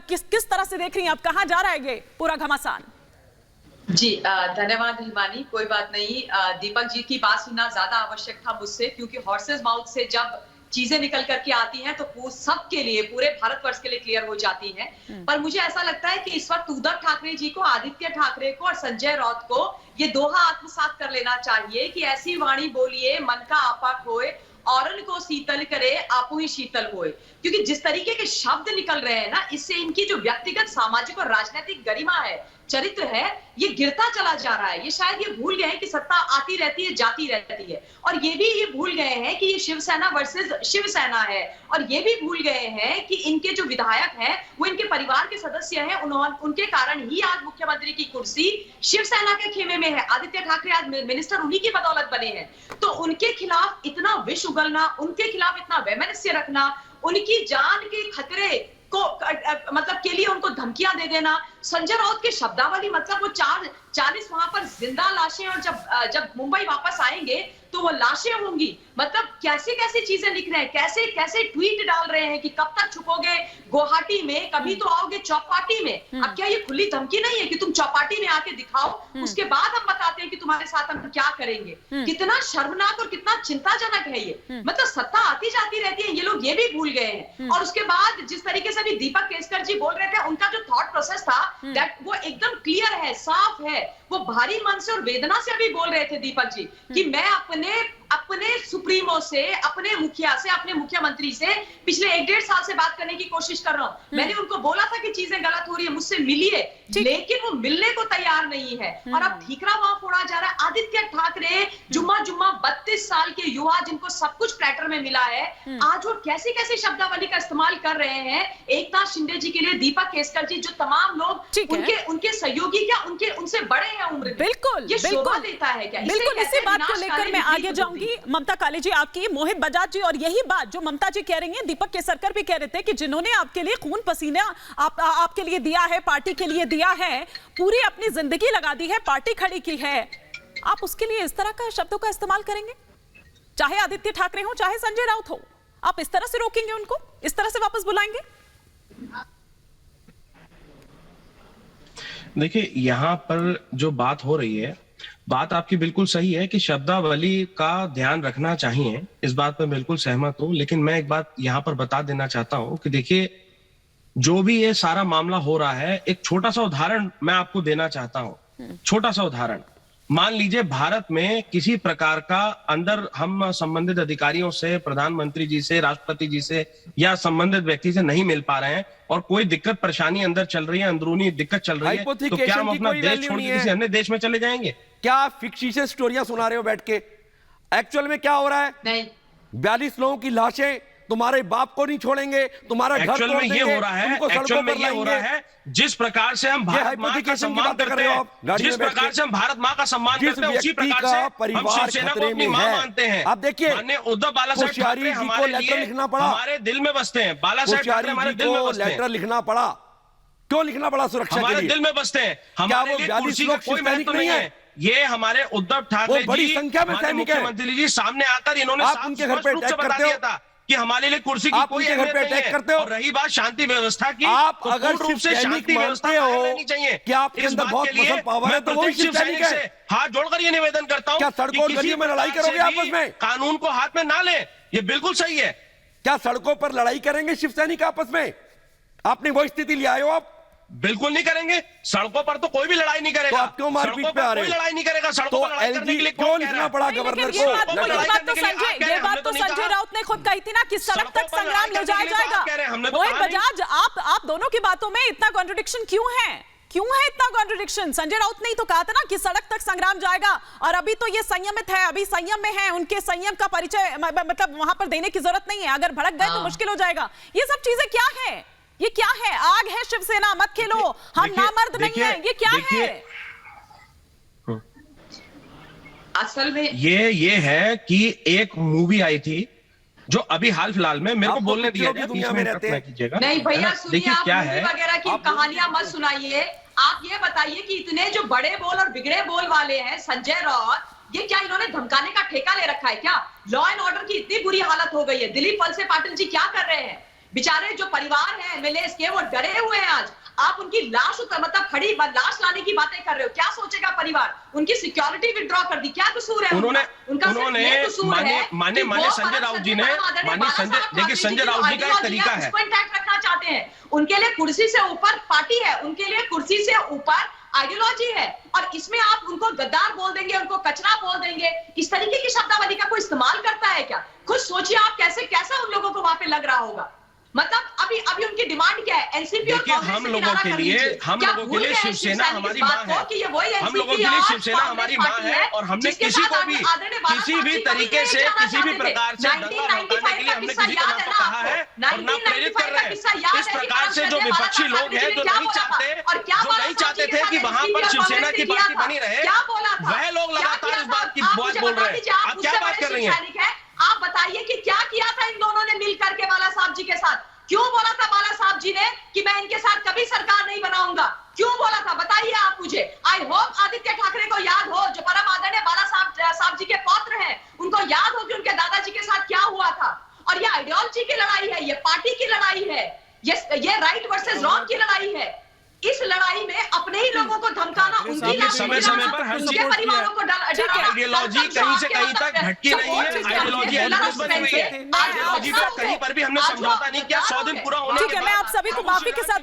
किस तरह से देख रही हैं आप, कहां जा रहा है ये पूरा घमासान? जी धन्यवाद हिमानी, कोई बात नहीं। दीपक जी की बात सुनना ज्यादा आवश्यक था मुझसे, क्योंकि हॉर्सेस माउथ से जब चीजें निकल करके आती हैं तो सबके लिए, पूरे भारतवर्ष के लिए क्लियर हो जाती हैं। पर मुझे ऐसा लगता है कि इस वक्त उद्धव ठाकरे जी को, आदित्य ठाकरे को और संजय राउत को ये दोहा आत्मसात कर लेना चाहिए कि ऐसी वाणी बोलिए मन का आपा खोए, औरन को शीतल करे आपू ही शीतल होए। क्योंकि जिस तरीके के शब्द निकल रहे हैं ना, इससे इनकी जो व्यक्तिगत, सामाजिक और राजनीतिक गरिमा है, चरित्र है, ये गिरता चला जा रहा है। ये शायद ये भूल गए हैं कि सत्ता आती रहती है, जाती रहती है, और ये भी ये भूल गए हैं कि ये शिवसेना वर्सेस शिवसेना है, और ये भी भूल गए हैं कि इनके जो विधायक हैं वो इनके परिवार के सदस्य हैं। उनके कारण ही आज मुख्यमंत्री की कुर्सी शिवसेना के खेमे में है। आदित्य ठाकरे आज मिनिस्टर उन्हीं की बदौलत बने हैं। तो उनके खिलाफ इतना विष उगलना, उनके खिलाफ इतना वैमनस्य रखना, उनकी जान के खतरे को मतलब के लिए उनको धमकियां दे देना, संजय राउत की शब्दावली, मतलब वो 40 वहां पर जिंदा लाशें, और जब मुंबई वापस आएंगे तो वो लाशें होंगी। मतलब कैसी कैसी चीजें लिख रहे हैं, कैसे कैसे ट्वीट डाल रहे हैं कि कब तक छुपोगे गुवाहाटी में, कभी तो आओगे चौपाटी में। अब क्या ये खुली धमकी नहीं है कि तुम चौपाटी में आके दिखाओ, उसके बाद हम बताते हैं कि तुम्हारे साथ हम क्या करेंगे? कितना शर्मनाक और कितना चिंताजनक है ये। मतलब सत्ता आती जाती रहती है, ये लोग ये भी भूल गए हैं। और उसके बाद जिस तरीके से भी दीपक केसकर जी बोल रहे थे, उनका जो थॉट प्रोसेस था वो एकदम क्लियर है, साफ है। वो भारी मन से और वेदना से अभी बोल रहे थे दीपक जी कि मैं अपने सुप्रीमो से, अपने मुखिया से, अपने मुख्यमंत्री से पिछले 1-1.5 साल से बात करने की कोशिश कर रहा हूं। मैंने उनको बोला था कि चीजें गलत हो रही है, मुझसे मिलिए, लेकिन वो मिलने को तैयार नहीं है। और अब ठीकरा वहां फोड़ा जा रहा है। आदित्य ठाकरे जुम्मा 32 साल के युवा, जिनको सब कुछ प्लेटर में मिला है, आज वो कैसी कैसी शब्दावली का इस्तेमाल कर रहे हैं एकनाथ शिंदे जी के लिए, दीपक केसकर जी, जो तमाम लोग उनके सहयोगी, क्या उनसे बड़े हैं उम्र में। बिल्कुल ये शोभा देता है क्या? बिल्कुल, इसी बात को लेकर मैं आगे जाऊंगी। ममता काली जी, आपकी, मोहित बजाज जी, और यही बात जो ममता जी कह रही हैं, दीपक केसरकर भी कह रहे थे कि जिन्होंने आपके लिए खून पसीना आपके लिए दिया है, पार्टी के लिए दिया है, पूरी अपनी जिंदगी लगा दी है, पार्टी खड़ी की है, आप उसके लिए इस तरह का शब्दों का इस्तेमाल करेंगे? चाहे आदित्य ठाकरे हो, चाहे संजय राउत हो, आप इस तरह से रोकेंगे उनको, इस तरह से वापस बुलाएंगे? देखिए, यहां पर जो बात हो रही है, बात आपकी बिल्कुल सही है कि शब्दावली का ध्यान रखना चाहिए, इस बात पर बिल्कुल सहमत हूं। लेकिन मैं एक बात यहां पर बता देना चाहता हूं कि देखिए, जो भी ये सारा मामला हो रहा है, एक छोटा सा उदाहरण मैं आपको देना चाहता हूं। छोटा सा उदाहरण, मान लीजिए भारत में किसी प्रकार का अंदर हम संबंधित अधिकारियों से, प्रधानमंत्री जी से, राष्ट्रपति जी से या संबंधित व्यक्ति से नहीं मिल पा रहे हैं, और कोई दिक्कत परेशानी अंदर चल रही है, अंदरूनी दिक्कत चल रही है, तो क्या हम अपना देश छोड़ के किसी अन्य देश में चले जाएंगे? क्या आप फिक्शियस स्टोरियां सुना रहे हो बैठ के? एक्चुअल में क्या हो रहा है? नहीं, 42 लोगों की लाशें तुम्हारे बाप को नहीं छोड़ेंगे, तुम्हारा घर तोड़ देंगे, तुमको सड़कों पर लाएंगे। जिस प्रकार से हम भारत माँ का सम्मान करते हैं, जिस प्रकार से हम भारत माँ का सम्मान करते हैं, उसी प्रकार से हम शिवसेना को अपनी माँ मानते हैं। आप देखिए, उद्धव बालासाहेब ठाकरे हमारे लिए, लिखना पड़ा, हमारे दिल में बसते हैं। बालासाहेब ठाकरे हमारे दिल में बसते हैं। लेटर लिखना पड़ा, क्यों लिखना पड़ा? सुरक्षा के लिए। हमारे दिल में बसते हैं। हमारे लिए कुर्सी का कोई महत्व नहीं है। ये हमारे उद्धव ठाकरे बड़ी संख्या में सैनिक है। मुख्यमंत्री जी सामने आकर इन्होंने उनके घर पे अटैक करते दिया था कि हमारे लिए कुर्सी की कोई घर पे अटैक करते हो। और रही बात शांति व्यवस्था की, आप तो अगर रूप से शांति व्यवस्था रहनी चाहिए कि आपके अंदर बहुत मसल पावर है, तो वो सैनिक से हाथ जोड़कर ये निवेदन करता हूं, क्या सड़कों और गलियों में लड़ाई करोगे आपस में? कानून को हाथ में ना ले, ये बिल्कुल सही है। क्या सड़कों पर लड़ाई करेंगे शिव सैनिक आपस में? आपने वो स्थिति ले आए हो आप? बिल्कुल नहीं करेंगे। सड़कों पर तो कोई भी लड़ाई नहीं करेगा। तो आप क्यों मारपीट पे आ रहे हो? कोई लड़ाई नहीं करेगा। सड़कों पर लड़ाई करने के लिए क्यों लिखना पड़ा गवर्नर को? ये बात तो संजय राउत ने खुद कही थी ना कि सड़क तक संग्राम ले जाया जाएगा। मोहित बजाज, आप दोनों की बातों में इतना कॉन्ट्रडिक्शन क्यों है? क्यों है इतना कॉन्ट्रडिक्शन? संजय राउत ने ही तो कहा था ना कि सड़क तक संग्राम जाएगा, और अभी तो ये संयमित है, अभी संयम में है, उनके संयम का परिचय मतलब वहां पर देने की जरूरत नहीं है, अगर भड़क गए तो मुश्किल हो जाएगा। ये सब चीजें क्या है? ये क्या है? आग है शिवसेना, मत खेलो, हम नामर्द नहीं है, ये क्या है? असल में ये है कि एक मूवी आई थी जो अभी हाल फिलहाल में, मेरे को बोलने दिया जाए, दुनिया में रहते हैं। नहीं भैया, सुनिए, आप क्या मूवी वगैरह की कहानियां मत सुनाइए। आप ये बताइए कि इतने जो बड़े बोल और बिगड़े बोल वाले हैं संजय राउत, ये क्या इन्होंने धमकाने का ठेका ले रखा है क्या? लॉ एंड ऑर्डर की इतनी बुरी हालत हो गई है। दिलीप वलसे पाटिल जी क्या कर रहे हैं? बेचारे जो परिवार है एमएलए के, वो डरे हुए हैं आज। आप उनकी लाश मतलब खड़ी लाश लाने की बातें कर रहे हो, क्या सोचेगा परिवार? उनकी सिक्योरिटी विड्रॉ कर दी, क्या कसूर है उन्होंने उनका? माने संजय राउत जी ने, देखिए संजय राउत जी का एक तरीका है, इंटैक्ट रखना चाहते हैं। उनके लिए कुर्सी से ऊपर पार्टी है, उनके लिए कुर्सी से ऊपर आइडियोलॉजी है, और इसमें आप उनको गद्दार बोल देंगे, उनको कचरा बोल देंगे, इस तरीके की शब्दावली का कोई इस्तेमाल करता है क्या? खुद सोचिए आप कैसा उन लोगों को वहां पे लग रहा होगा। मतलब अभी उनकी डिमांड क्या है? एनसीपी और कांग्रेस हम लोगों के लिए शिवसेना हमारी मां है, हम लोगों के लिए शिवसेना हमारी मां है, और हमने किसी को भी किसी भी तरीके से किसी भी प्रकार से दंगा भड़काने के लिए हमने किसी को ना कहा है और ना प्रेरित कर रहे हैं। इस प्रकार से जो विपक्षी लोग हैं, जो नहीं चाहते थे कि वहां पर शिवसेना की पार्टी बनी रहे, वह लोग लगातार इस बात की बात बोल रहे हैं। आप क्या बात कर रही हैं? आप बताइए कि क्या किया था इन दोनों ने मिलकर के बाला साहब जी के साथ? क्यों बोला था बाला साहब जी ने कि मैं इनके साथ कभी सरकार नहीं बनाऊंगा? क्यों बोला था बताइए आप मुझे। आई होप आदित्य ठाकरे को याद हो, जो परम आदरणीय बाला साहब जी के पौत्र हैं, उनको याद हो कि उनके दादाजी के साथ क्या हुआ था। और ये आइडियोलॉजी की लड़ाई है, ये पार्टी की लड़ाई है, ये राइट वर्सेस रॉन्ग की लड़ाई है। इस लड़ाई में अपने ही लोगों को धमकाना, उनकी समय समय पर हर परिवारों को आइडियोलॉजी कहीं से कहीं तक भटकी नहीं है। आइडियोलॉजी बनी हुई है। आइडियोलॉजी पर कहीं पर भी हमने समझौता नहीं किया। 100 दिन पूरा होने के बाद मैं आप सभी को माफी के साथ